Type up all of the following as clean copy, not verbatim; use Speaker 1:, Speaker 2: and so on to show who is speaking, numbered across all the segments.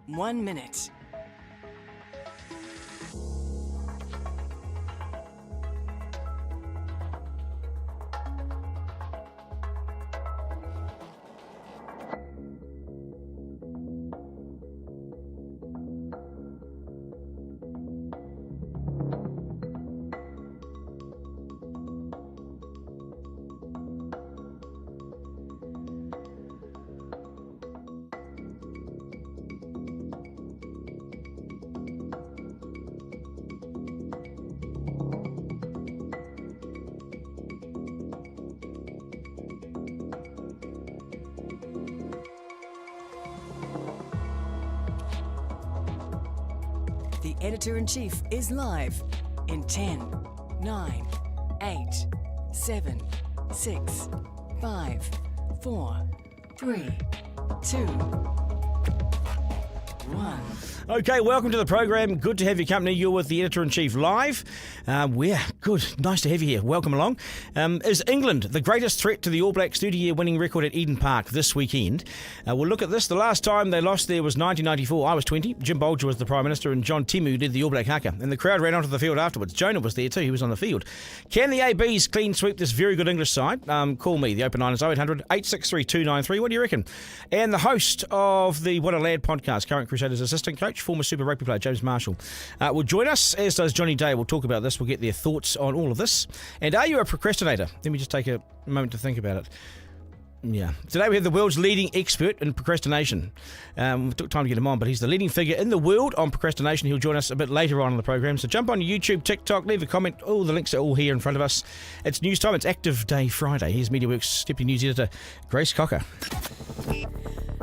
Speaker 1: 1 minute. The Editor-in-Chief is live in 10, 9, 8, 7, 6, 5, 4, 3, 2, 1.
Speaker 2: Okay, welcome to the program. Good to have your company. You're with the Editor-in-Chief live. We're good. Nice to have you here. Welcome along. Is England the greatest threat to the All Blacks' 30-year winning record at Eden Park this weekend? We'll look at this. The last time they lost there was 1994. I was 20. Jim Bolger was the Prime Minister and John Timu did the All Black haka. And the crowd ran onto the field afterwards. Jonah was there too. He was on the field. Can the ABs clean sweep this very good English side? Call me. The open line is 0800 863 293. What do you reckon? And the host of the What a Lad podcast, current Crusaders assistant coach, former Super Rugby player James Marshall, will join us, as does Johnny Day. We'll talk about this. We'll get their thoughts on all of this. And are you a procrastinator? Let me just take a moment to think about it. Yeah. Today we have the world's leading expert in procrastination. We took time to get him on, but he's the leading figure in the world on procrastination. He'll join us a bit later on in the program. So jump on YouTube, TikTok, leave a comment. All the links are all here in front of us. It's news time. It's Active Day Friday. Here's MediaWorks Deputy News Editor Grace Cocker.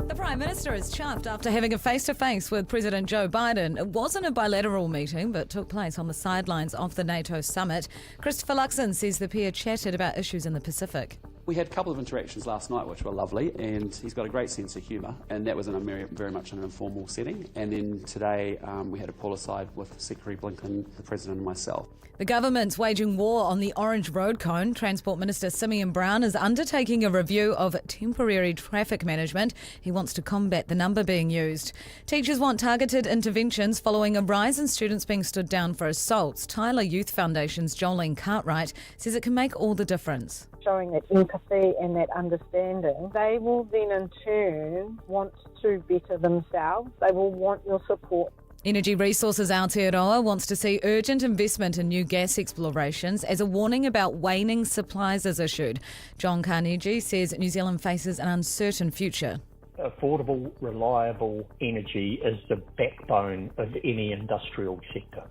Speaker 3: The Prime Minister is chuffed after having a face-to-face with President Joe Biden. It wasn't a bilateral meeting, but took place on the sidelines of the NATO summit. Christopher Luxon says the pair chatted about issues in the Pacific.
Speaker 4: We had a couple of interactions last night which were lovely, and he's got a great sense of humour, and that was in a very much in an informal setting. And then today we had a pull aside with Secretary Blinken, the President and myself.
Speaker 3: The government's waging war on the orange road cone. Transport Minister Simeon Brown is undertaking a review of temporary traffic management. He wants to combat the number being used. Teachers want targeted interventions following a rise in students being stood down for assaults. Tyler Youth Foundation's Jolene Cartwright says it can make all the difference.
Speaker 5: Showing that empathy and that understanding, they will then in turn want to better themselves. They will want your support.
Speaker 3: Energy Resources Aotearoa wants to see urgent investment in new gas explorations as a warning about waning supplies is issued. John Carnegie says New Zealand faces an uncertain future.
Speaker 6: Affordable, reliable energy is the backbone of any industrial sector.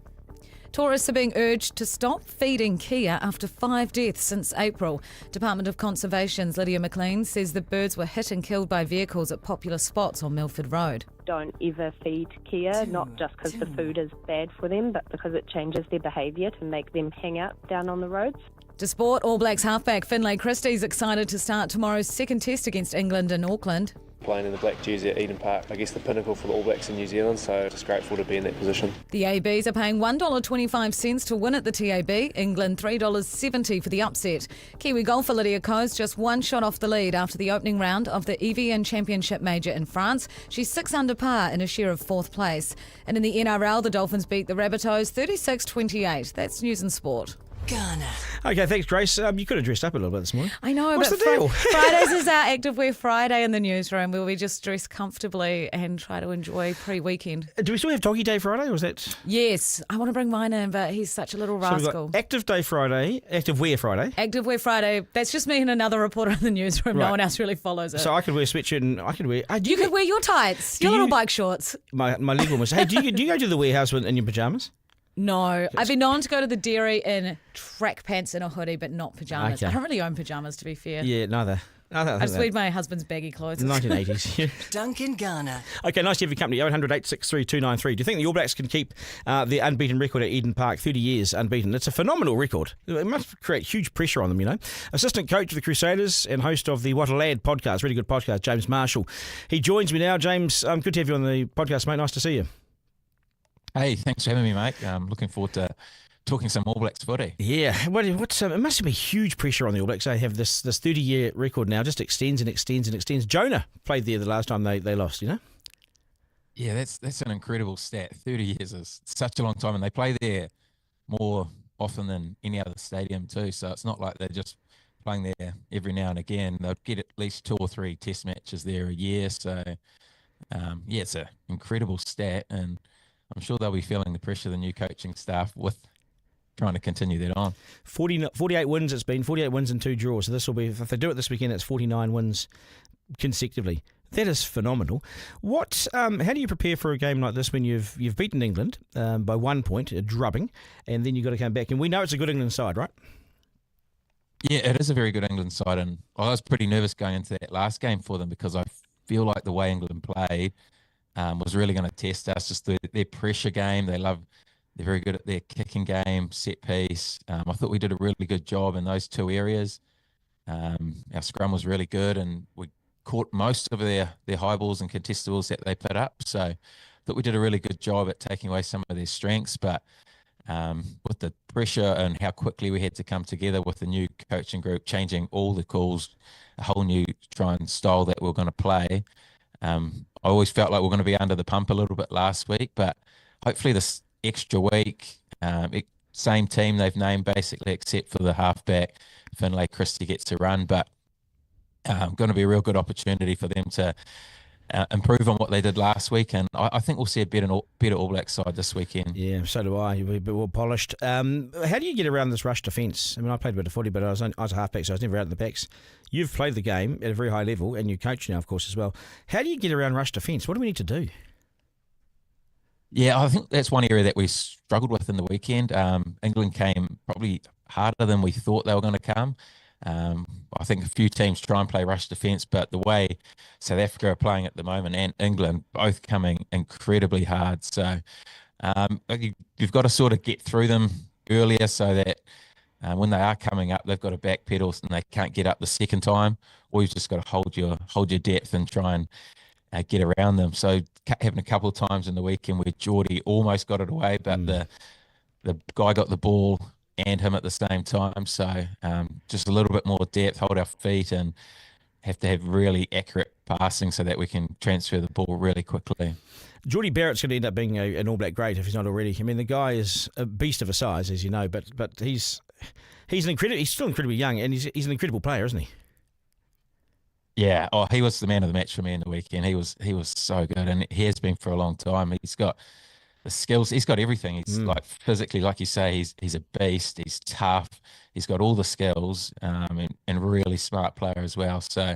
Speaker 3: Tourists are being urged to stop feeding Kia after 5 deaths since April. Department of Conservation's Lydia McLean says the birds were hit and killed by vehicles at popular spots on Milford Road.
Speaker 7: Don't ever feed Kia, not just because the food is bad for them, but because it changes their behaviour to make them hang out down on the roads.
Speaker 3: To sport, All Blacks halfback Finlay Christie's excited to start tomorrow's second test against England in Auckland.
Speaker 8: Playing in the black jersey at Eden Park, I guess the pinnacle for the All Blacks in New Zealand, so just grateful to be in that position.
Speaker 3: The ABs are paying $1.25 to win at the TAB, England $3.70 for the upset. Kiwi golfer Lydia Ko's just one shot off the lead after the opening round of the Evian Championship Major in France. She's 6 under par in a share of 4th place. And in the NRL, the Dolphins beat the Rabbitohs 36-28. That's news and sport.
Speaker 1: Garner.
Speaker 2: Okay, thanks, Grace. You could have dressed up a little bit this morning.
Speaker 3: I know,
Speaker 2: What's
Speaker 3: but
Speaker 2: the deal?
Speaker 3: Fridays is our Activewear Friday in the newsroom where we just dress comfortably and try to enjoy pre-weekend.
Speaker 2: Do we still have Doggy Day Friday, or is that?
Speaker 3: Yes, I want to bring mine in, but he's such a little rascal.
Speaker 2: So we've got Active Day Friday, Activewear Friday.
Speaker 3: Activewear Friday, that's just me and another reporter in the newsroom.
Speaker 2: Right.
Speaker 3: No one else really follows it.
Speaker 2: So I could wear a sweatshirt and I could wear...
Speaker 3: You could wear your tights, your little bike shorts.
Speaker 2: My leg one was... Hey, do you go to the warehouse in your pyjamas?
Speaker 3: No, I've been known to go to the dairy in track pants and a hoodie, but not pyjamas.
Speaker 2: Okay.
Speaker 3: I don't really own pyjamas, to be fair.
Speaker 2: Yeah, neither.
Speaker 3: I just wear my husband's baggy clothes.
Speaker 2: 1980s.
Speaker 1: Duncan Garner.
Speaker 2: Okay, nice to have your company. 0800 863 293. Do you think the All Blacks can keep their unbeaten record at Eden Park, 30 years unbeaten? It's a phenomenal record. It must create huge pressure on them, you know. Assistant coach of the Crusaders and host of the What a Lad podcast, really good podcast, James Marshall. He joins me now. James, good to have you on the podcast, mate. Nice to see you.
Speaker 9: Hey, thanks for having me, mate. Looking forward to talking some All Blacks footy.
Speaker 2: Yeah, it must be huge pressure on the All Blacks. They have this 30-year record now, just extends and extends and extends. Jonah played there the last time they lost, you know?
Speaker 9: Yeah, that's an incredible stat. 30 years is such a long time, and they play there more often than any other stadium too. So it's not like they're just playing there every now and again. They'll get at least 2 or 3 test matches there a year. So yeah, it's an incredible stat, and I'm sure they'll be feeling the pressure of the new coaching staff with trying to continue that on.
Speaker 2: 48 wins it's been, 48 wins and 2 draws. So this will be, if they do it this weekend, it's 49 wins consecutively. That is phenomenal. How do you prepare for a game like this when you've beaten England by 1 point, a drubbing, and then you've got to come back? And we know it's a good England side, right?
Speaker 9: Yeah, it is a very good England side, and I was pretty nervous going into that last game for them because I feel like the way England played was really going to test us. Just their pressure game, they're very good at their kicking game, set piece. I thought we did a really good job in those 2 areas. Our scrum was really good, and we caught most of their high balls and contested balls that they put up. So I thought we did a really good job at taking away some of their strengths. But with the pressure and how quickly we had to come together with the new coaching group, changing all the calls, a whole new style that we're going to play, I always felt like we're going to be under the pump a little bit last week. But hopefully this extra week, same team they've named basically, except for the halfback, Finlay Christie gets to run. But going to be a real good opportunity for them to improve on what they did last week, and I think we'll see a better All Black side this weekend.
Speaker 2: Yeah, so do I. You'll be a bit more polished. How do you get around this rush defence? I mean, I played a bit of footy, but I was a halfback, so I was never out in the backs. You've played the game at a very high level, and you coach now, of course, as well. How do you get around rush defence? What do we need to do?
Speaker 9: Yeah, I think that's one area that we struggled with in the weekend. England came probably harder than we thought they were going to come. I think a few teams try and play rush defence, but the way South Africa are playing at the moment and England both coming incredibly hard. So you've got to sort of get through them earlier so that when they are coming up, they've got to backpedal and they can't get up the second time, or you've just got to hold your depth and try and get around them. So having a couple of times in the weekend where Geordie almost got it away, but the guy got the ball and him at the same time. So just a little bit more depth, hold our feet, and have to have really accurate passing so that we can transfer the ball really quickly.
Speaker 2: Geordie Barrett's going to end up being an All Black great if he's not already. I mean, the guy is a beast of a size, as you know, but he's still incredibly young, and he's an incredible player, isn't he?
Speaker 9: Yeah, he was the man of the match for me in the weekend. He was so good, and he has been for a long time. He's got the skills. He's got everything. He's like physically, like you say, he's a beast. He's tough. He's got all the skills, and really smart player as well. So,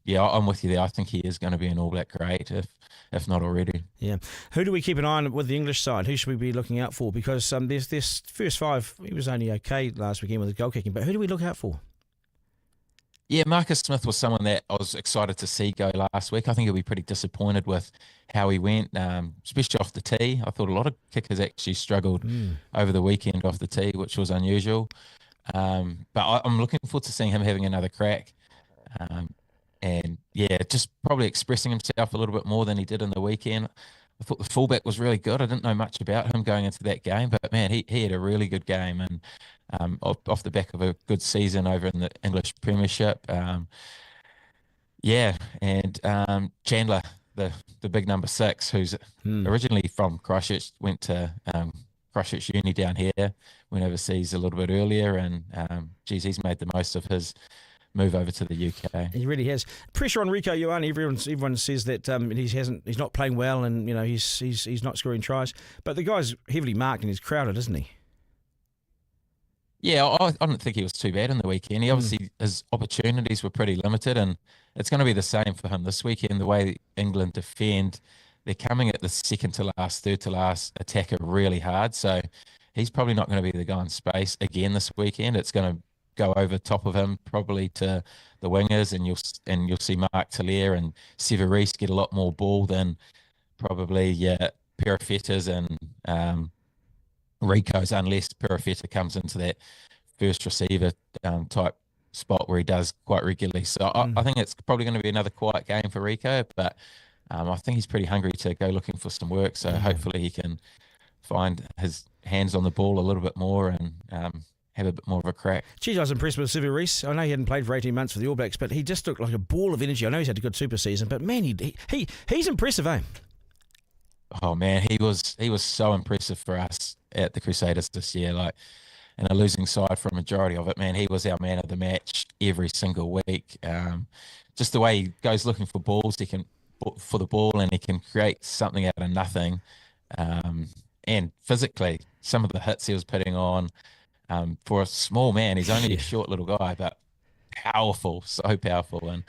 Speaker 9: yeah, I'm with you there. I think he is going to be an All Black great, if not already.
Speaker 2: Yeah. Who do we keep an eye on with the English side? Who should we be looking out for? Because there's this first 5. He was only okay last weekend with his goal kicking, but who do we look out for?
Speaker 9: Yeah, Marcus Smith was someone that I was excited to see go last week. I think he'll be pretty disappointed with how he went, especially off the tee. I thought a lot of kickers actually struggled over the weekend off the tee, which was unusual. But I'm looking forward to seeing him having another crack. And, yeah, just probably expressing himself a little bit more than he did in the weekend. I thought the fullback was really good. I didn't know much about him going into that game, but, man, he had a really good game. And off the back of a good season over in the English Premiership. Yeah, and Chandler, the big number 6, who's originally from Christchurch, went to Christchurch Uni down here, went overseas a little bit earlier, and he's made the most of his move over to the UK.
Speaker 2: He really has. Pressure on Rieko Ioane. Everyone says that he's not playing well, and he's not scoring tries. But the guy's heavily marked and he's crowded, isn't he?
Speaker 9: Yeah, I don't think he was too bad in the weekend. He obviously, his opportunities were pretty limited, and it's going to be the same for him this weekend. The way England defend, they're coming at the second to last, third to last attacker really hard. So he's probably not going to be the guy in space again this weekend. It's going to go over top of him probably to the wingers, and you'll see Mark Talier and Severis get a lot more ball than probably Perifetta's and Rico's, unless Perifetta comes into that first receiver type spot where he does quite regularly. So I think it's probably going to be another quiet game for Rieko, but I think he's pretty hungry to go looking for some work. So hopefully he can find his hands on the ball a little bit more and have a bit more of a crack.
Speaker 2: Geez, I was impressed with Severis. I know he hadn't played for 18 months for the All Blacks, but he just looked like a ball of energy. I know he's had a good super season, but man, he's impressive, eh?
Speaker 9: Oh man, he was so impressive for us at the Crusaders this year. Like, in a losing side for a majority of it, man, he was our man of the match every single week. Just the way he goes looking for balls, he can for the ball, and he can create something out of nothing. And physically, some of the hits he was putting on, for a small man, he's only a short little guy, but powerful, so powerful. And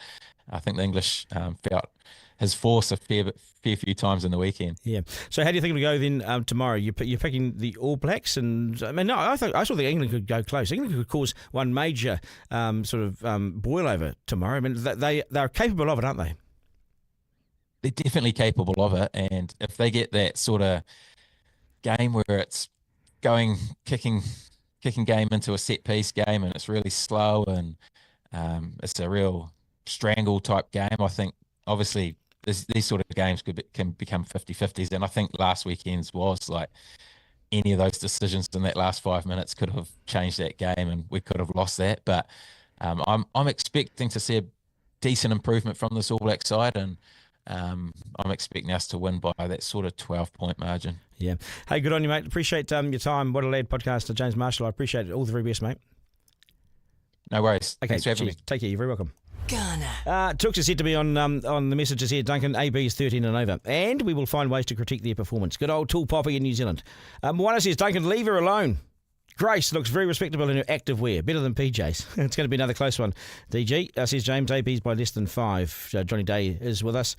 Speaker 9: I think the English felt his force a fair few times in the weekend.
Speaker 2: Yeah. So how do you think it'll go then tomorrow? You're picking the All Blacks, and I mean, no, I saw that England could go close. England could cause one major boil over tomorrow. I mean, they're capable of it, aren't they?
Speaker 9: They're definitely capable of it, and if they get that sort of game where it's kicking game into a set piece game, and it's really slow, and it's a real strangle type game, I think obviously these sort of games can become 50-50s, and I think last weekend's was like any of those decisions in that last 5 minutes could have changed that game, and we could have lost that. But I'm expecting to see a decent improvement from this All Black side, and I'm expecting us to win by that sort of 12-point margin.
Speaker 2: Yeah. Hey, good on you, mate. Appreciate your time. What a lad podcaster, James Marshall. I appreciate it. All the very best, mate.
Speaker 9: No worries.
Speaker 2: Okay,
Speaker 9: thanks for having me.
Speaker 2: Take care. You're very welcome.
Speaker 1: Garner.
Speaker 2: Tooks is said to be on the messages here, Duncan. AB is 13 and over. And we will find ways to critique their performance. Good old Tall Poppy in New Zealand. Moana says, Duncan, leave her alone. Grace looks very respectable in her active wear. Better than PJs. It's going to be another close one. DG says James, AB's by less than 5. Johnny Day is with us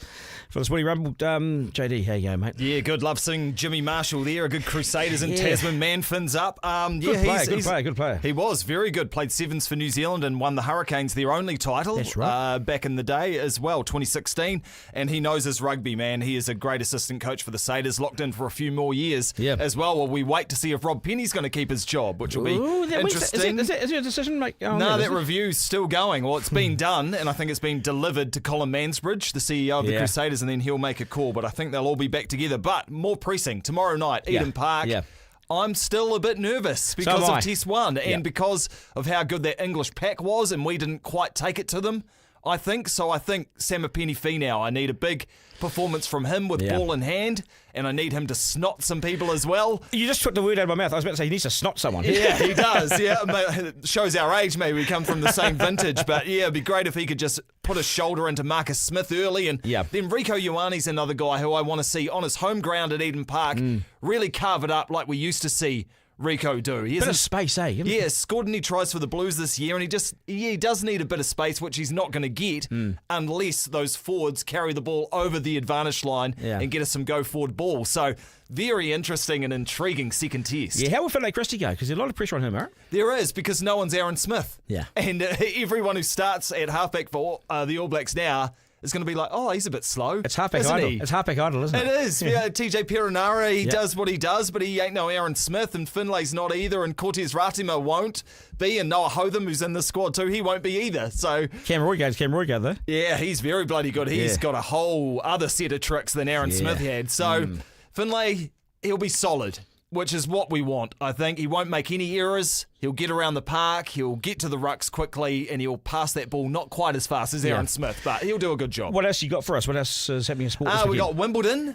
Speaker 2: for the Sporty Rumble. JD, how you going, mate?
Speaker 10: Yeah, good. Love seeing Jimmy Marshall there. A good Crusaders and Tasman man. Fins up.
Speaker 2: Good player.
Speaker 10: He was very good. Played sevens for New Zealand and won the Hurricanes their only title.
Speaker 2: That's right.
Speaker 10: Back in the day as well, 2016. And he knows his rugby, man. He is a great assistant coach for the Crusaders. Locked in for a few more years as well. While we wait to see if Rob Penny's going to keep his job, which will be interesting.
Speaker 2: Is there a decision make?
Speaker 10: No, that review's still going. Well, it's been done, and I think it's been delivered to Colin Mansbridge, the CEO of the Crusaders, and then he'll make a call. But I think they'll all be back together. But more pressing, tomorrow night, Eden Park. Yeah. I'm still a bit nervous because of Test 1 and because of how good that English pack was, and we didn't quite take it to them. I think Samipeni Finau, I need a big performance from him with ball in hand, and I need him to snot some people as well.
Speaker 2: You just took the word out of my mouth. I was about to say he needs to snot someone.
Speaker 10: Yeah, he does. Yeah, it shows our age. Maybe we come from the same vintage, but yeah, it'd be great if he could just put a shoulder into Marcus Smith early, and then Rico Ioane's another guy who I want to see on his home ground at Eden Park really carve it up like we used to see Rico do. He
Speaker 2: bit of space, eh?
Speaker 10: Yeah, scored any tries for the Blues this year, and he does need a bit of space, which he's not going to get unless those forwards carry the ball over the advantage line and get us some go-forward ball. So, very interesting and intriguing second test.
Speaker 2: Yeah, how will Finlay Christie go? Because there's a lot of pressure on him, right?
Speaker 10: There is, because no one's Aaron Smith.
Speaker 2: Yeah.
Speaker 10: And everyone who starts at halfback for the All Blacks now is going to be like, oh, he's a bit slow.
Speaker 2: It's halfback idle. It's halfback idle, isn't it?
Speaker 10: It is. Yeah, TJ Perenara, he does what he does, but he ain't no Aaron Smith, and Finlay's not either, and Cortez Ratima won't be, and Noah Hotham, who's in the squad too, he won't be either. So
Speaker 2: Cam Roygaard, though.
Speaker 10: Yeah, he's very bloody good. He's got a whole other set of tricks than Aaron Smith had. So Finlay, he'll be solid, which is what we want. I think he won't make any errors. He'll get around the park, he'll get to the rucks quickly, and he'll pass that ball not quite as fast as Aaron Smith, but he'll do a good job.
Speaker 2: What else you got for us? What else is happening in sport this weekend?
Speaker 10: We got Wimbledon,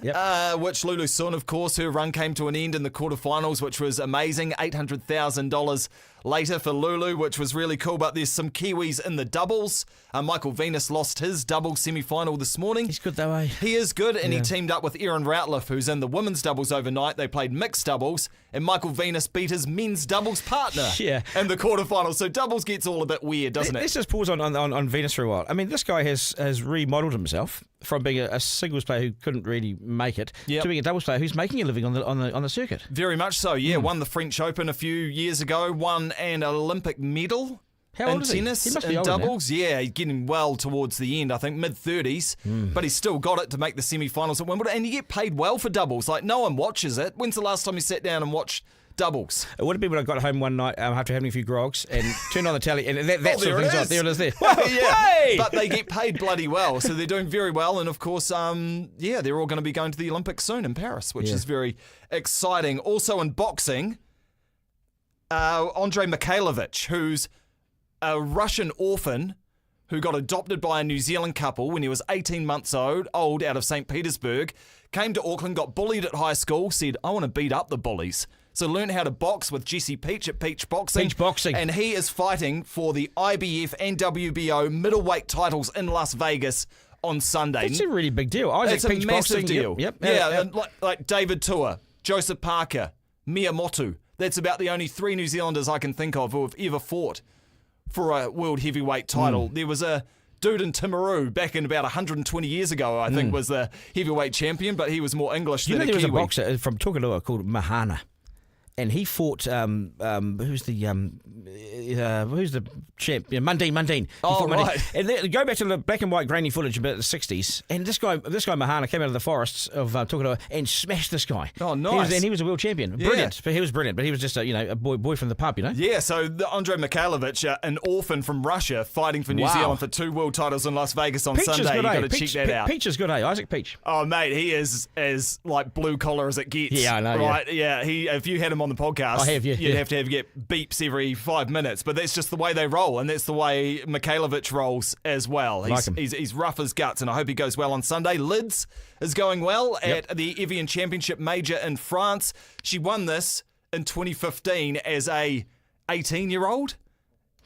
Speaker 10: which Lulu Sun, of course, her run came to an end in the quarterfinals, which was amazing. $800,000 later for Lulu, which was really cool, but there's some Kiwis in the doubles. Michael Venus lost his doubles semi-final this morning.
Speaker 2: He's good though, eh?
Speaker 10: He is good, and he teamed up with Erin Routliffe, who's in the women's doubles overnight. They played mixed doubles, and Michael Venus beat his men's doubles partner in the quarterfinals. So doubles gets all a bit weird, doesn't it?
Speaker 2: Let's just pause on Venus for a while. I mean, this guy has remodelled himself from being a singles player who couldn't really make it to being a doubles player who's making a living on the circuit.
Speaker 10: Very much so, yeah. Won the French Open a few years ago, won an Olympic medal.
Speaker 2: How old is
Speaker 10: tennis,
Speaker 2: he? He must be
Speaker 10: in
Speaker 2: older
Speaker 10: doubles.
Speaker 2: now.
Speaker 10: Yeah, he's getting well towards the end, I think, mid-30s. But he's still got it to make the semi-finals at Wimbledon. And you get paid well for doubles. Like, no one watches it. When's the last time you sat down and watched doubles?
Speaker 2: It would have been when I got home one night after having a few grogs and turned on the telly, and that sort of thing's on. There it is there.
Speaker 10: Hey! But they get paid bloody well, so they're doing very well. And, of course, they're all going to be going to the Olympics soon in Paris, which is very exciting. Also in boxing, Andrei Mikhailovich, who's a Russian orphan who got adopted by a New Zealand couple when he was 18 months old out of St. Petersburg, came to Auckland, got bullied at high school, said, I want to beat up the bullies. So learned how to box with Jesse Peach at Peach Boxing.
Speaker 2: Peach Boxing.
Speaker 10: And he is fighting for the IBF and WBO middleweight titles in Las Vegas on Sunday.
Speaker 2: It's a really big deal. Isaac
Speaker 10: It's a
Speaker 2: Peach
Speaker 10: massive
Speaker 2: Boxing.
Speaker 10: deal.
Speaker 2: Yep.
Speaker 10: Yeah, and like David Tua, Joseph Parker, Miyamoto. That's about the only 3 New Zealanders I can think of who have ever fought for a world heavyweight title. There was a dude in Timaru back in about 120 years ago, I think, was the heavyweight champion, but he was more English than a
Speaker 2: there was
Speaker 10: Kiwi.
Speaker 2: a boxer from Tukalua called Mahana. And he fought who's the champ? Yeah, Mundine.
Speaker 10: Oh, right.
Speaker 2: And go back to the black and white grainy footage about the 60s. And this guy Mahana came out of the forests of Tukalua and smashed this guy.
Speaker 10: Oh, nice.
Speaker 2: And he was a world champion. Brilliant. But he was brilliant. But he was just a boy from the pub, you know.
Speaker 10: Yeah. So the Andrei Mikhailovich, an orphan from Russia, fighting for New Zealand for 2 world titles in Las Vegas on
Speaker 2: Peach
Speaker 10: Sunday.
Speaker 2: Is good,
Speaker 10: You got to check that out.
Speaker 2: Peach is good, Isaac Peach.
Speaker 10: Oh, mate, he is as like blue collar as it gets.
Speaker 2: Yeah, I know.
Speaker 10: Right? Yeah. If you had him on the podcast,
Speaker 2: I have,
Speaker 10: you'd have to get beeps every 5 minutes. But that's just the way they roll, and that's the way Mikhailovich rolls as well. He's rough as guts, and I hope he goes well on Sunday. Lids is going well at the Evian Championship Major in France. She won this in 2015 as a 18-year-old,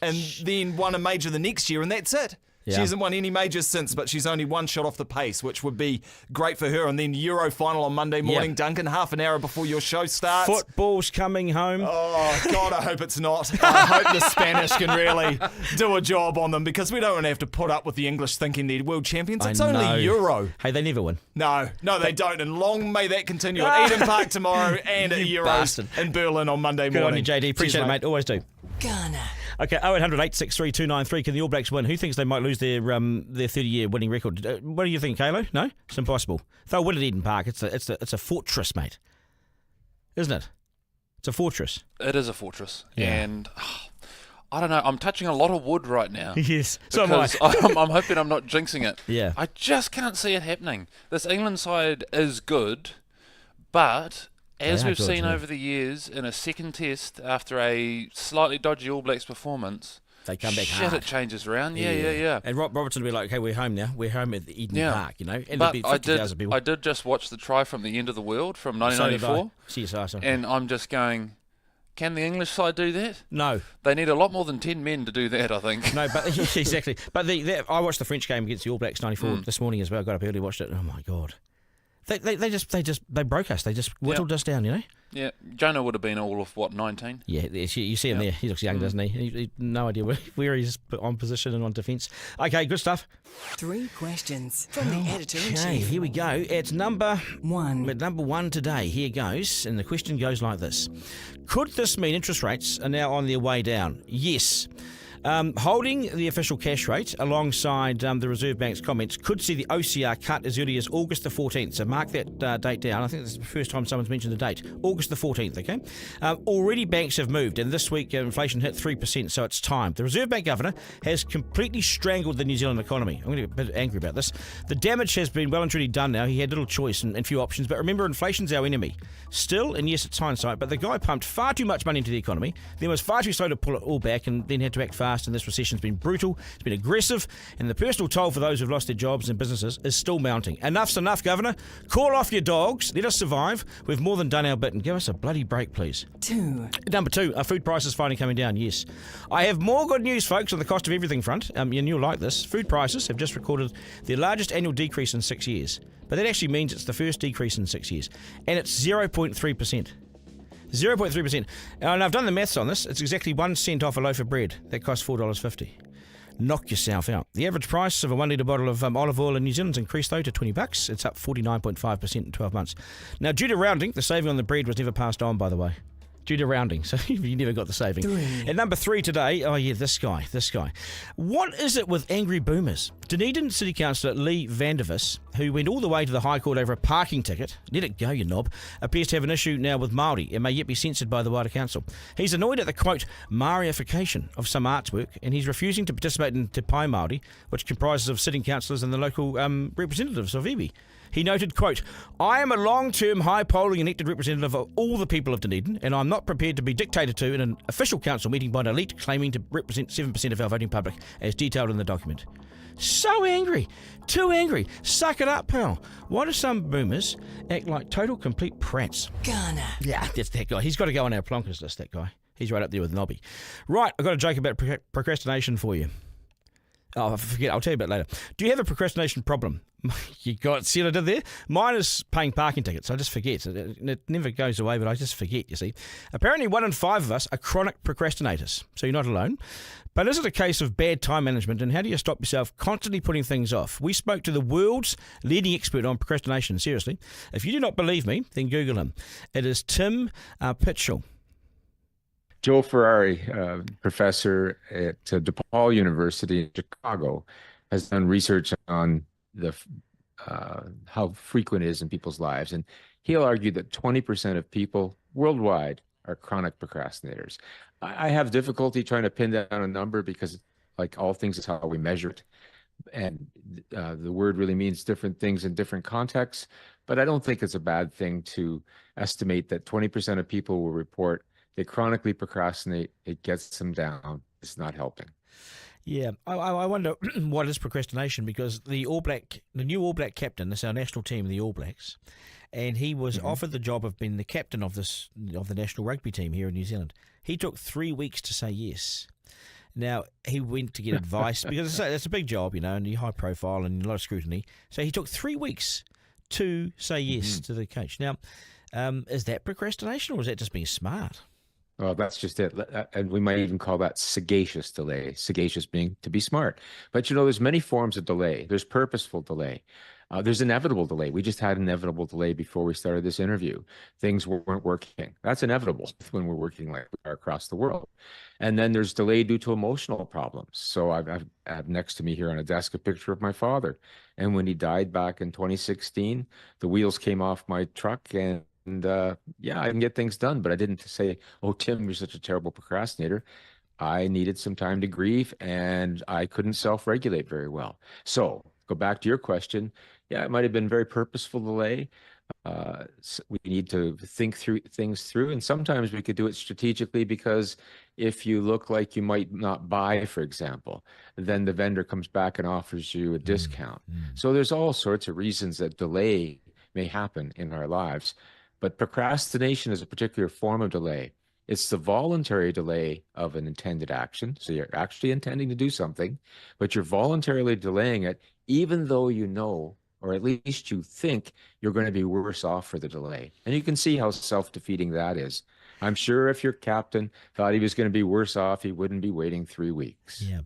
Speaker 10: and then won a major the next year, and that's it.
Speaker 2: Yeah.
Speaker 10: She hasn't won any majors since, but she's only 1 shot off the pace, which would be great for her. And then Euro final on Monday morning, Duncan, half an hour before your show starts.
Speaker 2: Football's coming home.
Speaker 10: Oh, God, I hope it's not. I hope the Spanish can really do a job on them, because we don't want to have to put up with the English thinking they're world champions. It's only Euro.
Speaker 2: Hey, they never win.
Speaker 10: No, they don't. And long may that continue at Eden Park tomorrow and at Euros in Berlin on Monday morning.
Speaker 2: Good on you, JD. Appreciate it, mate. Always do.
Speaker 1: Garner.
Speaker 2: Okay, 0800 863 293. Can the All Blacks win? Who thinks they might lose their 30-year winning record? What do you think, Kalo? No? It's impossible. They'll win at Eden Park. It's a fortress, mate. Isn't it? It's a fortress.
Speaker 11: It is a fortress.
Speaker 2: Yeah.
Speaker 11: And I don't know, I'm touching a lot of wood right now.
Speaker 2: Yes, so am I.
Speaker 11: I'm hoping I'm not jinxing it.
Speaker 2: Yeah.
Speaker 11: I just can't see it happening. This England side is good, but as we've seen over the years, in a second test after a slightly dodgy All Blacks performance,
Speaker 2: they come back
Speaker 11: hard. It changes around. Yeah.
Speaker 2: And Robertson will be like, okay, we're home now. We're home at the Eden Park, you know. And
Speaker 11: but
Speaker 2: there'll be 50,000 people.
Speaker 11: I did just watch the try from the end of the world from 1994. And I'm just going, can the English side do that?
Speaker 2: No.
Speaker 11: They need a lot more than 10 men to do that, I think.
Speaker 2: No, but exactly. But I watched the French game against the All Blacks 94 this morning as well. I got up early, watched it. Oh, my God. They broke us. They just whittled us down, you know?
Speaker 11: Yeah. Jonah would have been all of, 19?
Speaker 2: Yeah, you see him there. He looks young, doesn't he? He no idea where he's on position and on defence. Okay, good stuff.
Speaker 1: 3 questions from the editor-in-chief.
Speaker 2: Okay, here we go. It's number 1. At number 1 today. Here goes. And the question goes like this. Could this mean interest rates are now on their way down? Yes. Holding the official cash rate alongside the Reserve Bank's comments could see the OCR cut as early as August the 14th. So mark that date down. I think this is the first time someone's mentioned the date. August the 14th, okay? Already banks have moved, and this week inflation hit 3%, so it's time. The Reserve Bank Governor has completely strangled the New Zealand economy. I'm going to get a bit angry about this. The damage has been well and truly done now. He had little choice and few options, but remember, inflation's our enemy. Still, and yes, it's hindsight, but the guy pumped far too much money into the economy, then was far too slow to pull it all back, and then had to act fast. And this recession's been brutal, it's been aggressive, and the personal toll for those who've lost their jobs and businesses is still mounting. Enough's enough, Governor. Call off your dogs. Let us survive. We've more than done our bit, and give us a bloody break, please.
Speaker 1: 2.
Speaker 2: Number 2, are food prices finally coming down? Yes. I have more good news, folks, on the cost of everything front, and you'll like this. Food prices have just recorded their largest annual decrease in 6 years, but that actually means it's the first decrease in 6 years, and it's 0.3%. 0.3%. And I've done the maths on this. It's exactly 1 cent off a loaf of bread. That costs $4.50. Knock yourself out. The average price of a 1 litre bottle of olive oil in New Zealand's increased, though, to $20. It's up 49.5% in 12 months. Now, due to rounding, the saving on the bread was never passed on, by the way. Due to rounding, so you never got the saving.
Speaker 1: 3.
Speaker 2: At number 3 today, oh yeah, this guy. What is it with angry boomers? Dunedin City Councillor Lee Vandervis, who went all the way to the High Court over a parking ticket, let it go, you knob, appears to have an issue now with Māori and may yet be censored by the wider council. He's annoyed at the, quote, Māorification of some artwork, and he's refusing to participate in Te Pai Māori, which comprises of sitting councillors and the local representatives of Iwi. He noted, quote, "I am a long-term, high-polling elected representative of all the people of Dunedin, and I'm not prepared to be dictated to in an official council meeting by an elite claiming to represent 7% of our voting public, as detailed in the document." So angry. Too angry. Suck it up, pal. Why do some boomers act like total complete prats?
Speaker 1: Garner.
Speaker 2: Yeah, that's that guy. He's got to go on our plonkers list, that guy. He's right up there with Nobby. Right, I've got a joke about procrastination for you. Oh, I forget. I'll tell you about later. Do you have a procrastination problem? You got, see what I did there? Mine is paying parking tickets. I just forget. It never goes away, but I just forget, you see. Apparently 1 in 5 of us are chronic procrastinators, so you're not alone. But is it a case of bad time management, and how do you stop yourself constantly putting things off? We spoke to the world's leading expert on procrastination, seriously. If you do not believe me, then Google him. It is Tim Pychyl.
Speaker 12: Joe Ferrari, professor at DePaul University in Chicago, has done research on the how frequent it is in people's lives. And he'll argue that 20% of people worldwide are chronic procrastinators. I have difficulty trying to pin down a number because, like all things, is how we measure it. And the word really means different things in different contexts. But I don't think it's a bad thing to estimate that 20% of people will report they chronically procrastinate. It gets them down. It's not helping.
Speaker 2: Yeah, I wonder what is procrastination, because the new All Black captain, this is our national team, the All Blacks, and he was offered the job of being the captain of the national rugby team here in New Zealand. He took 3 weeks to say yes. Now, he went to get advice because it's a big job, and high profile and a lot of scrutiny. So he took 3 weeks to say yes to the coach. Now, is that procrastination, or is that just being smart?
Speaker 12: Well, that's just it. And we might even call that sagacious delay, sagacious being to be smart. But, there's many forms of delay. There's purposeful delay. There's inevitable delay. We just had inevitable delay before we started this interview. Things weren't working. That's inevitable when we're working like we are across the world. And then there's delay due to emotional problems. So I have next to me here on a desk a picture of my father. And when he died back in 2016, the wheels came off my truck and I can get things done, but I didn't say, "Oh, Tim, you're such a terrible procrastinator." I needed some time to grieve, and I couldn't self-regulate very well. So, go back to your question. Yeah, it might have been very purposeful delay. We need to think things through, and sometimes we could do it strategically, because if you look like you might not buy, for example, then the vendor comes back and offers you a discount. So there's all sorts of reasons that delay may happen in our lives. But procrastination is a particular form of delay. It's the voluntary delay of an intended action. So you're actually intending to do something, but you're voluntarily delaying it, even though you know, or at least you think, you're going to be worse off for the delay. And you can see how self-defeating that is. I'm sure if your captain thought he was going to be worse off, he wouldn't be waiting 3 weeks.
Speaker 2: Yeah.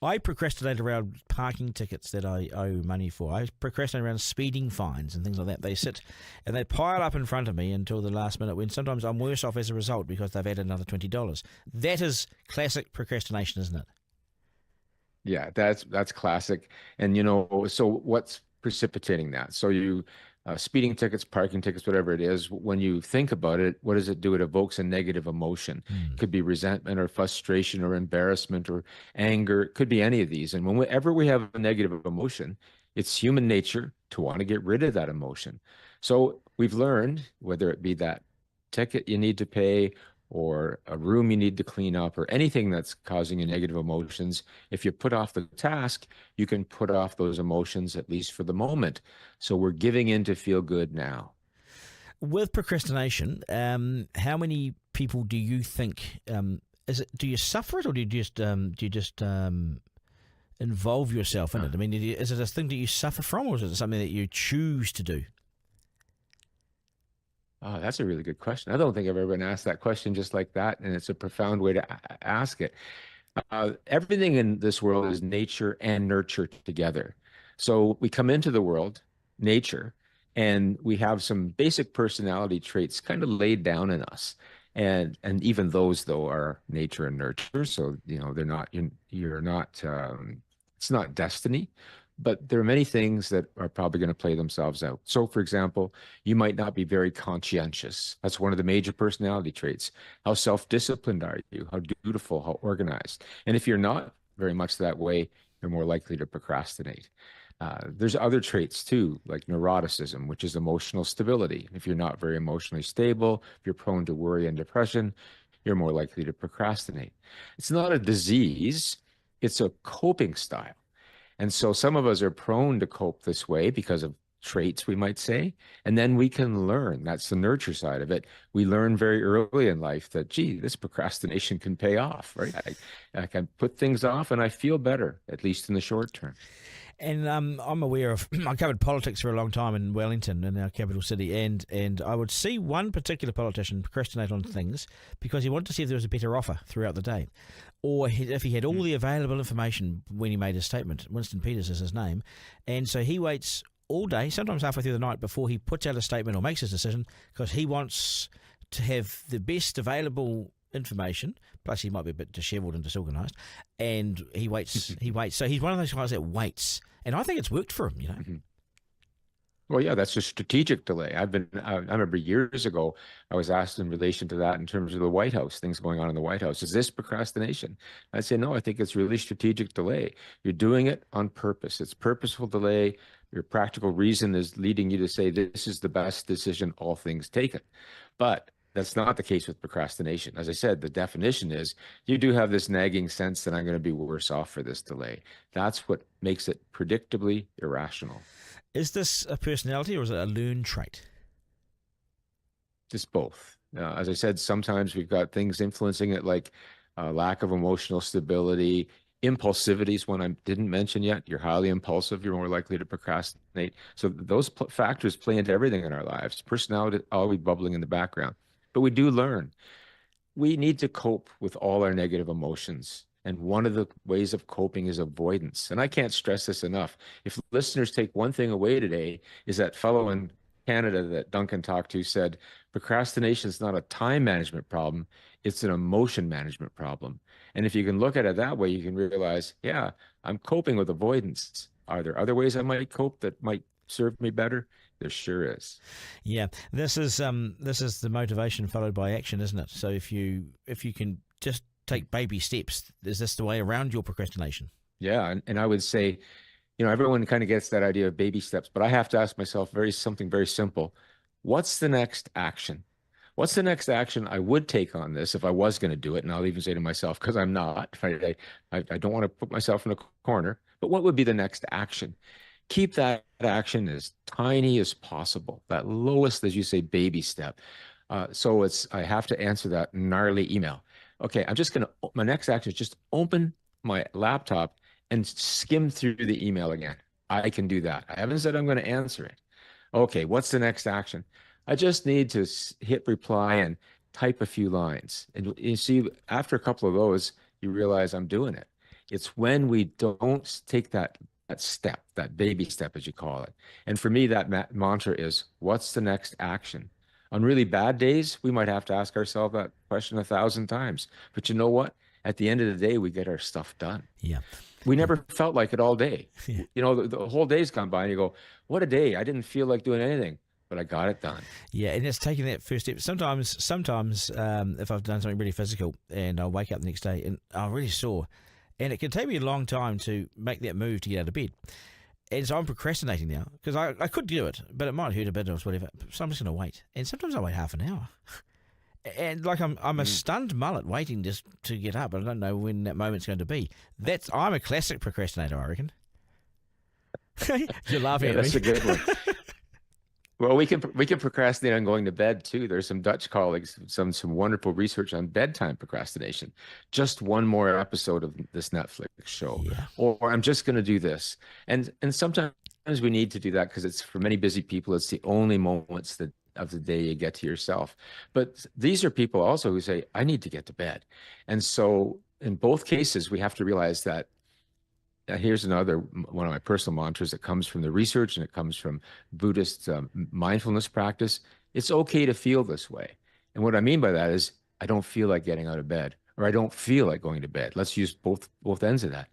Speaker 2: I procrastinate around parking tickets that I owe money for. I procrastinate around speeding fines and things like that. They sit and they pile up in front of me until the last minute, when sometimes I'm worse off as a result because they've added another $20. That is classic procrastination, isn't it?
Speaker 12: Yeah, that's classic. And, so what's precipitating that? So you... speeding tickets, parking tickets, whatever it is, when you think about it, what does it do? It evokes a negative emotion. It could be resentment or frustration or embarrassment or anger. It could be any of these. And whenever we have a negative emotion, it's human nature to want to get rid of that emotion. So we've learned, whether it be that ticket you need to pay or a room you need to clean up or anything that's causing you negative emotions, if you put off the task, you can put off those emotions, at least for the moment. So we're giving in to feel good now.
Speaker 2: With procrastination, how many people do you think, do you suffer it, or do you just involve yourself in it? I mean, is it a thing that you suffer from, or is it something that you choose to do?
Speaker 12: Oh, that's a really good question. I don't think I've ever been asked that question just like that, and it's a profound way to ask it. Everything in this world is nature and nurture together. So we come into the world, nature, and we have some basic personality traits kind of laid down in us. And even those, though, are nature and nurture. So, they're not, you're not, it's not destiny. But there are many things that are probably going to play themselves out. So, for example, you might not be very conscientious. That's one of the major personality traits. How self-disciplined are you? How dutiful, how organized? And if you're not very much that way, you're more likely to procrastinate. There's other traits too, like neuroticism, which is emotional stability. If you're not very emotionally stable, if you're prone to worry and depression, you're more likely to procrastinate. It's not a disease, it's a coping style. And so some of us are prone to cope this way because of traits, we might say, and then we can learn. That's the nurture side of it. We learn very early in life that, gee, this procrastination can pay off, right? I can put things off and I feel better, at least in the short term.
Speaker 2: And I'm aware of, I covered politics for a long time in Wellington, in our capital city, and I would see one particular politician procrastinate on things because he wanted to see if there was a better offer throughout the day. Or if he had all the available information when he made his statement. Winston Peters is his name. And so he waits all day, sometimes halfway through the night, before he puts out a statement or makes his decision, because he wants to have the best available information. Plus, he might be a bit dishevelled and disorganised, and he waits. He waits. So he's one of those guys that waits, and I think it's worked for him. You know.
Speaker 12: Mm-hmm. Well, yeah, that's a strategic delay. I remember years ago, I was asked in relation to that in terms of the White House, things going on in the White House. Is this procrastination? I'd say, no, I think it's really strategic delay. You're doing it on purpose. It's purposeful delay. Your practical reason is leading you to say this is the best decision, all things taken. But that's not the case with procrastination. As I said, the definition is you do have this nagging sense that I'm going to be worse off for this delay. That's what makes it predictably irrational.
Speaker 2: Is this a personality or is it a learned trait?
Speaker 12: Just both. As I said, sometimes we've got things influencing it like lack of emotional stability. Impulsivity is one I didn't mention yet. You're highly impulsive. You're more likely to procrastinate. So those factors play into everything in our lives. Personality always bubbling in the background. But we do learn. We need to cope with all our negative emotions. And one of the ways of coping is avoidance. And I can't stress this enough. If listeners take one thing away today, is that fellow in Canada that Duncan talked to said, procrastination is not a time management problem, it's an emotion management problem. And if you can look at it that way, you can realize, yeah, I'm coping with avoidance. Are there other ways I might cope that might serve me better? There sure is.
Speaker 2: Yeah, this is the motivation followed by action, isn't it? So if you can just take baby steps, is this the way around your procrastination?
Speaker 12: Yeah, and I would say, everyone kind of gets that idea of baby steps, but I have to ask myself something very simple. What's the next action? What's the next action I would take on this if I was going to do it? And I'll even say to myself, because I'm not, I don't want to put myself in a corner, but what would be the next action? Keep that action as tiny as possible, that lowest, as you say, baby step. So I have to answer that gnarly email. Okay, my next action is just open my laptop and skim through the email again. I can do that. I haven't said I'm going to answer it. Okay, what's the next action? I just need to hit reply and type a few lines. And you see, after a couple of those, you realize I'm doing it. It's when we don't take that step, that baby step, as you call it. And for me, that mantra is, what's the next action? On really bad days, we might have to ask ourselves that question 1,000 times. But you know what? At the end of the day, we get our stuff done.
Speaker 2: Yeah.
Speaker 12: We never felt like it all day.
Speaker 2: Yeah.
Speaker 12: The whole day's gone by and you go, what a day. I didn't feel like doing anything, but I got it done.
Speaker 2: Yeah, and it's taking that first step. Sometimes if I've done something really physical and I'll wake up the next day and I'm really sore, and it can take me a long time to make that move to get out of bed. And so I'm procrastinating now because I could do it, but it might hurt a bit or whatever. So I'm just going to wait. And sometimes I wait half an hour. And like I'm a stunned mullet waiting just to get up. I don't know when that moment's going to be. I'm a classic procrastinator, I reckon. You're laughing at me.
Speaker 12: That's a good one. Well, we can procrastinate on going to bed too. There's some Dutch colleagues, some wonderful research on bedtime procrastination. Just one more episode of this Netflix show,
Speaker 2: yeah.
Speaker 12: Or I'm just going to do this. And sometimes we need to do that because it's for many busy people. It's the only moments of the day you get to yourself. But these are people also who say, I need to get to bed. And so in both cases, we have to realize that here's another one of my personal mantras that comes from the research and it comes from Buddhist mindfulness practice. It's okay to feel this way. And what I mean by that is I don't feel like getting out of bed or I don't feel like going to bed. Let's use both ends of that.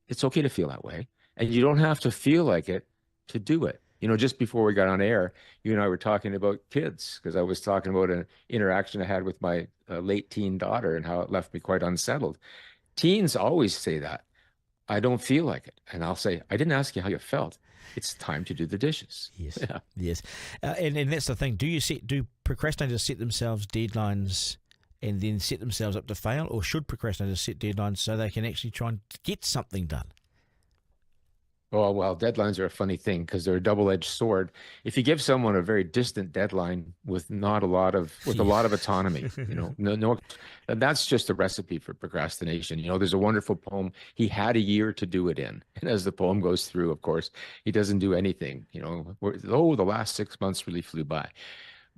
Speaker 12: It's okay to feel that way. And you don't have to feel like it to do it. Just before we got on air, you and I were talking about kids because I was talking about an interaction I had with my late teen daughter and how it left me quite unsettled. Teens always say that. I don't feel like it. And I'll say, I didn't ask you how you felt. It's time to do the dishes.
Speaker 2: Yes,
Speaker 12: Yeah.
Speaker 2: yes. And that's the thing. Do procrastinators set themselves deadlines and then set themselves up to fail, or should procrastinators set deadlines so they can actually try and get something done?
Speaker 12: Oh, well, deadlines are a funny thing because they're a double-edged sword. If you give someone a very distant deadline with a lot of autonomy, no, and that's just a recipe for procrastination. There's a wonderful poem. He had a year to do it in, and as the poem goes through, of course, he doesn't do anything. The last 6 months really flew by.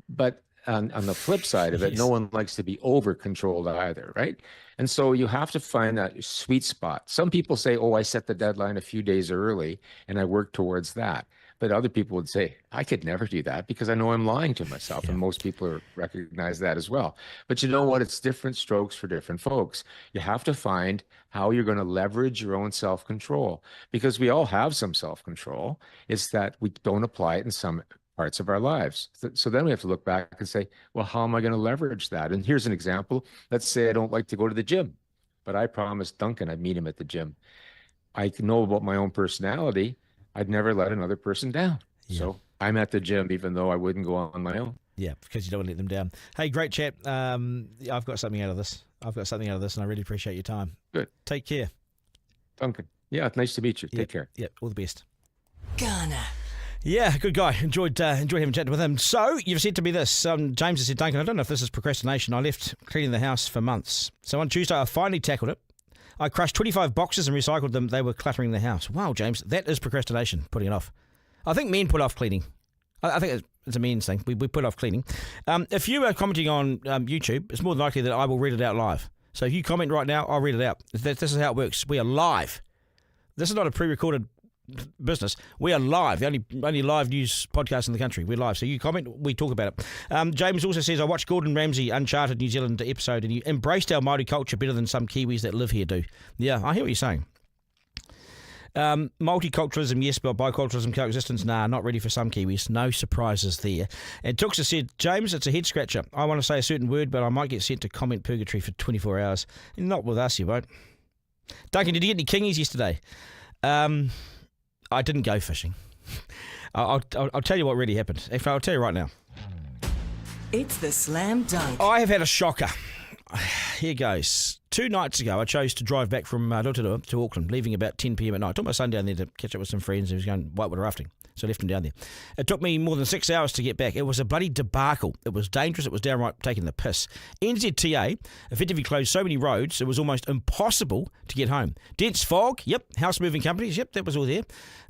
Speaker 12: But on the flip side of it, no one likes to be over-controlled either, right? And so you have to find that sweet spot. Some people say, I set the deadline a few days early and I work towards that. But other people would say, I could never do that because I know I'm lying to myself. And most people recognize that as well. But you know what? It's different strokes for different folks. You have to find how you're going to leverage your own self-control, because we all have some self-control. It's that we don't apply it in some parts of our lives. So then we have to look back and say, well, how am I going to leverage that? And here's an example. Let's say I don't like to go to the gym, but I promised Duncan I'd meet him at the gym. I know about my own personality. I'd never let another person down. Yeah. So I'm at the gym even though I wouldn't go on my own.
Speaker 2: Yeah, because you don't want to let them down. Hey, great chat. I've got something out of this. And I really appreciate your time.
Speaker 12: Good.
Speaker 2: Take care.
Speaker 12: Duncan. Yeah, it's nice to meet you. Take care.
Speaker 2: Yeah, all the best.
Speaker 1: Garner.
Speaker 2: Yeah, good guy. Enjoyed having chatted with him. So, you've said to me this. James has said, Duncan, I don't know if this is procrastination. I left cleaning the house for months. So on Tuesday, I finally tackled it. I crushed 25 boxes and recycled them. They were cluttering the house. Wow, James, that is procrastination, putting it off. I think men put off cleaning. I think it's a men's thing. We put off cleaning. If you are commenting on YouTube, it's more than likely that I will read it out live. So if you comment right now, I'll read it out. This is how it works. We are live. This is not a pre-recorded business. We are live, the only live news podcast in the country. We're live, so you comment, we talk about it. James also says, I watched Gordon Ramsay Uncharted New Zealand episode and he embraced our Māori culture better than some Kiwis that live here do. Yeah, I hear what you're saying. Multiculturalism, yes, but biculturalism, coexistence, nah, not ready for some Kiwis. No surprises there. And Tuxa said, James, it's a head scratcher. I want to say a certain word, but I might get sent to comment purgatory for 24 hours. Not with us, you won't. Duncan, did you get any kingies yesterday? I didn't go fishing. I'll tell you what really happened. Actually, I'll tell you right now.
Speaker 1: It's the slam dunk.
Speaker 2: I have had a shocker. Here goes. 2 nights ago, I chose to drive back from Rotorua to Auckland, leaving about 10 p.m. at night. I took my son down there to catch up with some friends who was going whitewater rafting, so I left him down there. It took me more than 6 hours to get back. It was a bloody debacle. It was dangerous. It was downright taking the piss. NZTA effectively closed so many roads, it was almost impossible to get home. Dense fog, yep. House moving companies, yep, that was all there.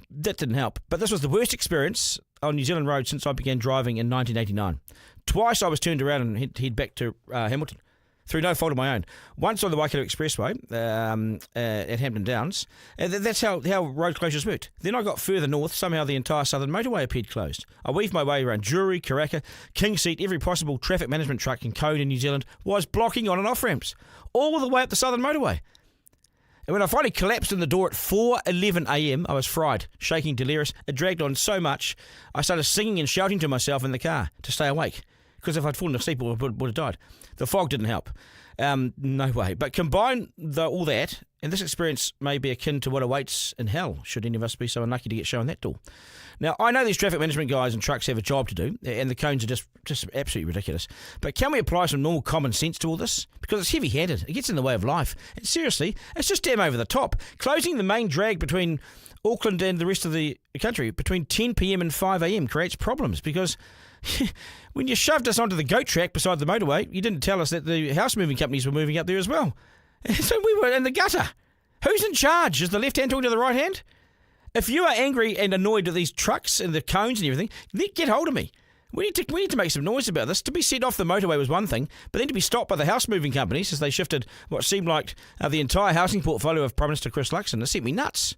Speaker 2: That didn't help. But this was the worst experience on New Zealand roads since I began driving in 1989. Twice I was turned around and head back to Hamilton through no fault of my own. Once on the Waikato Expressway at Hampton Downs. That's how road closures worked. Then I got further north. Somehow the entire southern motorway appeared closed. I weaved my way around Juri, Karaka, King Seat. Every possible traffic management truck and code in New Zealand was blocking on and off ramps, all the way up the southern motorway. And when I finally collapsed in the door at 4:11 a.m, I was fried, shaking, delirious. It dragged on so much, I started singing and shouting to myself in the car to stay awake. Because if I'd fallen asleep, I would have died. The fog didn't help. No way. But combine all that, and this experience may be akin to what awaits in hell, should any of us be so unlucky to get shown that door. Now, I know these traffic management guys and trucks have a job to do, and the cones are just absolutely ridiculous. But can we apply some normal common sense to all this? Because it's heavy-handed. It gets in the way of life. And seriously, it's just damn over the top. Closing the main drag between Auckland and the rest of the country between 10 p.m. and 5 a.m. creates problems because when you shoved us onto the goat track beside the motorway, you didn't tell us that the house moving companies were moving up there as well. So we were in the gutter. Who's in charge? Is the left hand talking to the right hand? If you are angry and annoyed at these trucks and the cones and everything, get hold of me. We need to make some noise about this. To be sent off the motorway was one thing, but then to be stopped by the house moving companies as they shifted what seemed like the entire housing portfolio of Prime Minister Chris Luxon, it sent me nuts.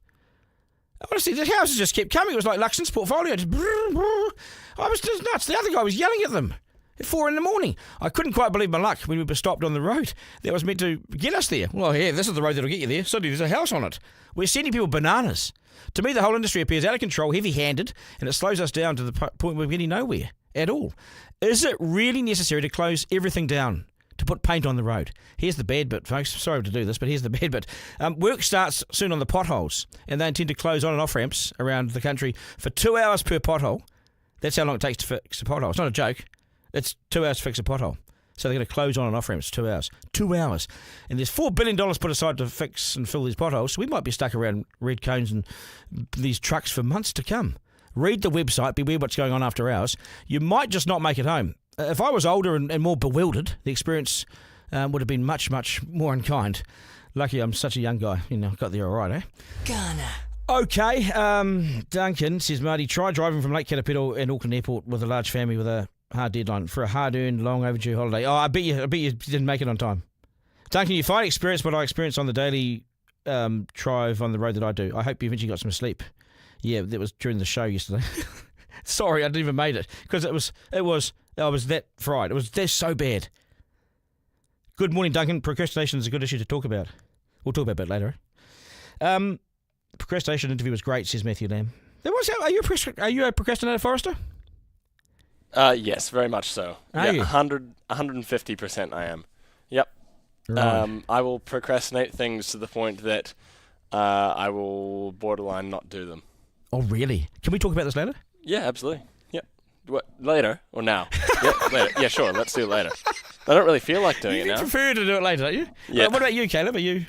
Speaker 2: Honestly, the houses just kept coming. It was like Luxon's portfolio. I was just nuts. The other guy was yelling at them at 4 a.m. I couldn't quite believe my luck when we were stopped on the road that was meant to get us there. Well, yeah, this is the road that'll get you there. Suddenly there's a house on it. We're sending people bananas. To me, the whole industry appears out of control, heavy-handed, and it slows us down to the point where we're getting nowhere at all. Is it really necessary to close everything down to put paint on the road. Here's the bad bit, folks. Sorry to do this, but here's the bad bit. Work starts soon on the potholes, and they intend to close on and off ramps around the country for 2 hours per pothole. That's how long it takes to fix a pothole. It's not a joke. It's 2 hours to fix a pothole. So they're going to close on and off ramps 2 hours. 2 hours. And there's $4 billion put aside to fix and fill these potholes. So we might be stuck around red cones and these trucks for months to come. Read the website. Beware what's going on after hours. You might just not make it home. If I was older and more bewildered, the experience would have been much, much more unkind. Lucky I'm such a young guy. Got there all right, eh?
Speaker 1: Garner.
Speaker 2: Okay. Duncan says, Marty, try driving from Lake Caterpillar and Auckland Airport with a large family with a hard deadline for a hard-earned, long overdue holiday. Oh, I bet you didn't make it on time. Duncan, you find experience what I experience on the daily drive on the road that I do. I hope you eventually got some sleep. Yeah, that was during the show yesterday. Sorry, I didn't even made it because I was that fried. They're so bad. Good morning, Duncan. Procrastination is a good issue to talk about. We'll talk about it a bit later. Procrastination interview was great, says Matthew Lamb. Are you a procrastinator, Forrester?
Speaker 13: Yes, very much so.
Speaker 2: Are you?
Speaker 13: 150% I am. Yep.
Speaker 2: Right.
Speaker 13: I will procrastinate things to the point that I will borderline not do them.
Speaker 2: Oh, really? Can we talk about this later?
Speaker 13: Yeah, absolutely. Yep. What, later or now? Yeah, later. Yeah, sure. Let's do it later. I don't really feel like doing it now.
Speaker 2: You prefer to do it later, don't you?
Speaker 13: Yeah.
Speaker 2: What about you, Caleb? Are you?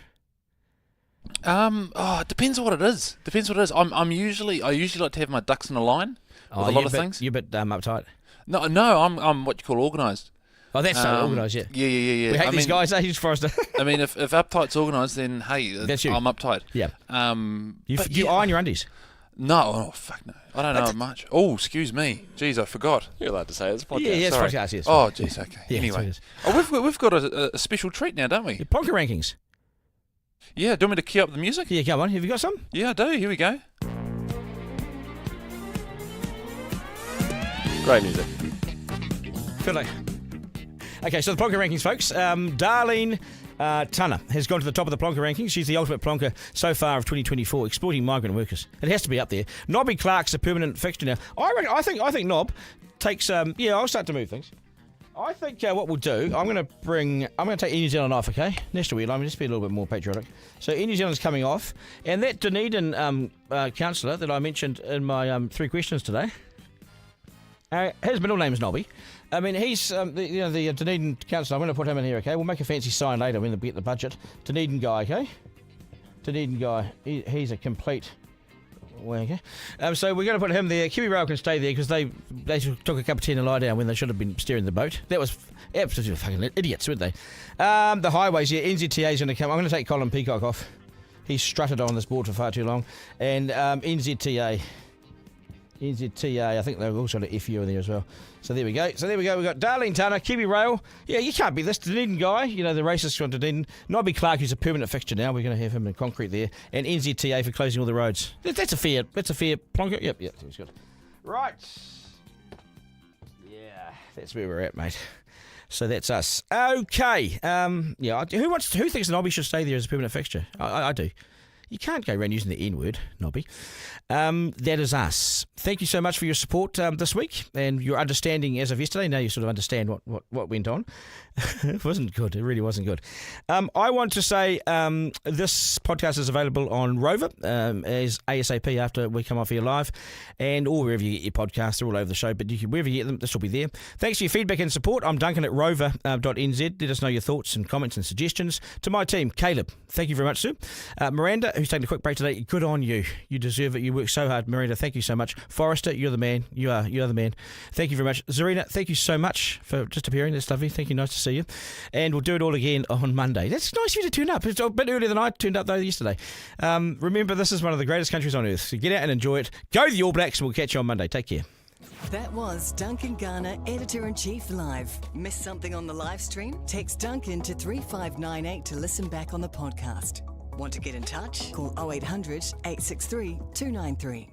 Speaker 11: It depends on what it is. I usually like to have my ducks in a line with a lot of things.
Speaker 2: You're a bit uptight.
Speaker 11: No, I'm what you call organised.
Speaker 2: Oh, that's so organised, yeah.
Speaker 11: Yeah.
Speaker 2: We hate these guys, eh, Forrester?
Speaker 11: I mean, if uptight's organised, then hey,
Speaker 2: that's you.
Speaker 11: I'm uptight.
Speaker 2: Yeah. You iron your undies?
Speaker 11: No, fuck no. I don't know much. Oh, excuse me. Jeez, I forgot.
Speaker 13: You're allowed to say it's a podcast.
Speaker 2: Yeah, it's
Speaker 11: Sorry.
Speaker 2: podcast, yes.
Speaker 11: Oh, jeez, okay.
Speaker 2: Yeah,
Speaker 11: anyway. We've got a special treat now, don't we?
Speaker 2: Your Plonker rankings.
Speaker 11: Yeah, do you want me to key up the music?
Speaker 2: Yeah, come on. Have you got some?
Speaker 11: Yeah, I do. Here we go.
Speaker 13: Great music.
Speaker 2: Good luck. Okay, so the Plonker rankings, folks. Darlene Tunner has gone to the top of the Plonker rankings. She's the ultimate Plonker so far of 2024, exploiting migrant workers. It has to be up there. Nobby Clark's a permanent fixture now. I think Nob takes. I'll start to move things. I think what we'll do, I'm going to take New Zealand off, okay? National Weird, I'm just be a little bit more patriotic. So New Zealand's coming off, and that Dunedin councillor that I mentioned in my 3 questions today, his middle name is Nobby. I mean, he's the Dunedin councillor. I'm going to put him in here, okay? We'll make a fancy sign later when we get the budget. Dunedin guy, okay? Dunedin guy. He's a complete wanker. So we're going to put him there. Kiwi Rail can stay there because they took a cup of tea and a lie down when they should have been steering the boat. That was absolutely fucking idiots, weren't they? The highways, yeah. NZTA is going to come. I'm going to take Colin Peacock off. He's strutted on this board for far too long. And NZTA, I think they've also got an FU in there as well. So there we go. We've got Darlene Tunner, Kiwi Rail. Yeah, you can't be this Dunedin guy. The racist from Dunedin. Nobby Clark, who's a permanent fixture now. We're going to have him in concrete there. And NZTA for closing all the roads. That's a fair plonker. Yep, that's good. Right. Yeah, that's where we're at, mate. So that's us. Okay. Who thinks Nobby should stay there as a permanent fixture? I do. You can't go around using the N-word, Nobby. That is us. Thank you so much for your support this week and your understanding as of yesterday. Now you sort of understand what went on. It wasn't good. It really wasn't good. I want to say this podcast is available on Rover as ASAP after we come off here live, or wherever you get your podcasts. They're all over the show, but wherever you get them, this will be there. Thanks for your feedback and support. I'm Duncan at rover.nz. Let us know your thoughts and comments and suggestions. To my team, Caleb, thank you very much, sir. Miranda, who's taking a quick break today, good on you. You deserve it. You work so hard, Miranda. Thank you so much. Forrester, you're the man. You're the man. Thank you very much. Zarina, thank you so much for just appearing. That's lovely. Thank you. Nice to see you. And we'll do it all again on Monday. That's nice of you to turn up. It's a bit earlier than I turned up, though, yesterday. Remember, this is one of the greatest countries on earth. So get out and enjoy it. Go the All Blacks, and we'll catch you on Monday. Take care.
Speaker 1: That was Duncan Garner, Editor-in-Chief Live. Missed something on the live stream? Text Duncan to 3598 to listen back on the podcast. Want to get in touch? Call 0800 863 293.